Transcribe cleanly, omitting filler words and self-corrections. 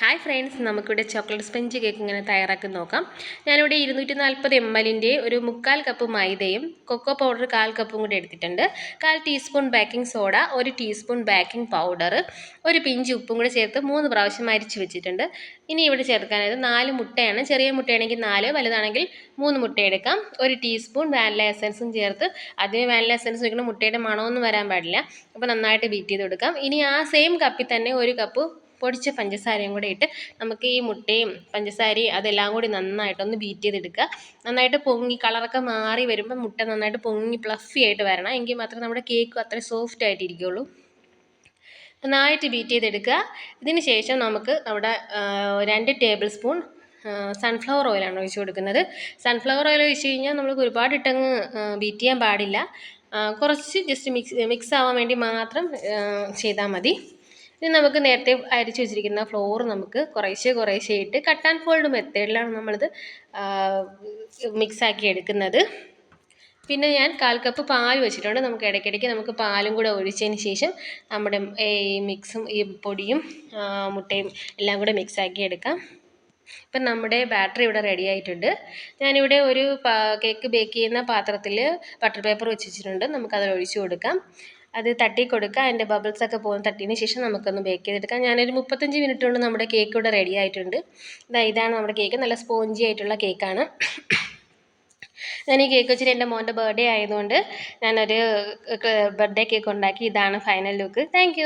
Hi friends, നമുക്കിവിടെ chocolate sponge cake ഇങ്ങനെ തയ്യാറാക്കി നോക്കാം. ഞാനിവിടെ 240 ml ഒരു 1/4 കപ്പ് മൈദയും കൊക്കോ പൗഡർ 1/4 കപ്പും കൂടി എടുത്തിട്ടുണ്ട്. 1/4 teaspoon baking soda, 1 teaspoon baking powder, ഒരു പിഞ്ച് ഉപ്പും കൂടി ചേർത്ത് 3 പ്രാവശ്യം അരിച്ച് വെച്ചിട്ടുണ്ട്. ഇനി ഇവിടെ ചേർക്കാനായത് 4 മുട്ടയാണ്. ചെറിയ മുട്ടയാണെങ്കിൽ 4, വലുതാണെങ്കിൽ 3 മുട്ട എടുക്കാം. 1 ടീസ്പൂൺ വാനില എസൻസും ചേർത്ത്, അതിന് വാനില എസൻസ് ഒഴിക്കുന്ന മുട്ടയുടെ മണമൊന്നും വരാൻ പാടില്ല. അപ്പോൾ നന്നായിട്ട് ബീറ്റ് ചെയ്ത് കൊടുക്കാം. ഇനി ആ സെയിം കപ്പിൽ തന്നെ 1 കപ്പ് പൊടിച്ച പഞ്ചസാരയും കൂടി ഇട്ട് നമുക്ക് ഈ മുട്ടയും പഞ്ചസാരയും അതെല്ലാം കൂടി നന്നായിട്ടൊന്ന് ബീറ്റ് ചെയ്തെടുക്കുക. നന്നായിട്ട് പൊങ്ങി കളറൊക്കെ മാറി വരുമ്പോൾ മുട്ട നന്നായിട്ട് പൊങ്ങി പ്ലഫി ആയിട്ട് വരണം. എങ്കിൽ മാത്രമേ നമ്മുടെ കേക്ക് അത്ര സോഫ്റ്റ് ആയിട്ടിരിക്കുകയുള്ളൂ. നന്നായിട്ട് ബീറ്റ് ചെയ്തെടുക്കുക. ഇതിന് ശേഷം നമുക്ക് നമ്മുടെ 2 ടേബിൾ സ്പൂൺ സൺഫ്ലവർ ഓയിലാണ് ഒഴിച്ച് കൊടുക്കുന്നത്. സൺഫ്ലവർ ഓയിൽ ഒഴിച്ച് കഴിഞ്ഞാൽ നമ്മൾ ഒരുപാട് ഇട്ടങ്ങ് ബീറ്റ് ചെയ്യാൻ പാടില്ല. കുറച്ച് ജസ്റ്റ് മിക്സ് ആവാൻ വേണ്ടി മാത്രം ചെയ്താൽ മതി. ഇനി നമുക്ക് നേരത്തെ അരിച്ച് വെച്ചിരിക്കുന്ന ഫ്ലോർ നമുക്ക് കുറേശ്ശെ ഇട്ട് കട്ട് ആൻഡ് ഫോൾഡ് മെത്തേഡിലാണ് നമ്മളിത് മിക്സാക്കി എടുക്കുന്നത്. പിന്നെ ഞാൻ 1/4 കപ്പ് പാൽ വെച്ചിട്ടുണ്ട്. നമുക്ക് ഇടയ്ക്കിടയ്ക്ക് നമുക്ക് പാലും കൂടെ ഒഴിച്ചതിന് ശേഷം നമ്മുടെ ഈ മിക്സും ഈ പൊടിയും മുട്ടയും എല്ലാം കൂടെ മിക്സാക്കി എടുക്കാം. ഇപ്പം നമ്മുടെ ബാറ്ററി ഇവിടെ റെഡി ആയിട്ടുണ്ട്. ഞാനിവിടെ ഒരു കേക്ക് ബേക്ക് ചെയ്യുന്ന പാത്രത്തിൽ ബട്ടർ പേപ്പർ വെച്ചിട്ടുണ്ട്. നമുക്കതിൽ ഒഴിച്ചു കൊടുക്കാം. അത് തട്ടി കൊടുക്കുക. അതിൻ്റെ ബബിൾസൊക്കെ പോകുന്ന തട്ടിയതിന് ശേഷം നമുക്കൊന്ന് ബേക്ക് ചെയ്തെടുക്കാം. ഞാനൊരു 35 മിനിറ്റ് കൊണ്ട് നമ്മുടെ കേക്ക് ഇവിടെ റെഡി ആയിട്ടുണ്ട്. ഇതാണ് നമ്മുടെ കേക്ക്. നല്ല സ്പോഞ്ചി ആയിട്ടുള്ള കേക്കാണ്. ഞാൻ ഈ കേക്ക് വെച്ചിട്ട് എൻ്റെ മോൻ്റെ ബർത്ത്ഡേ ആയതുകൊണ്ട് ഞാനൊരു ബർത്ത്ഡേ കേക്ക് ഉണ്ടാക്കി. ഇതാണ് ഫൈനൽ ലുക്ക്. താങ്ക്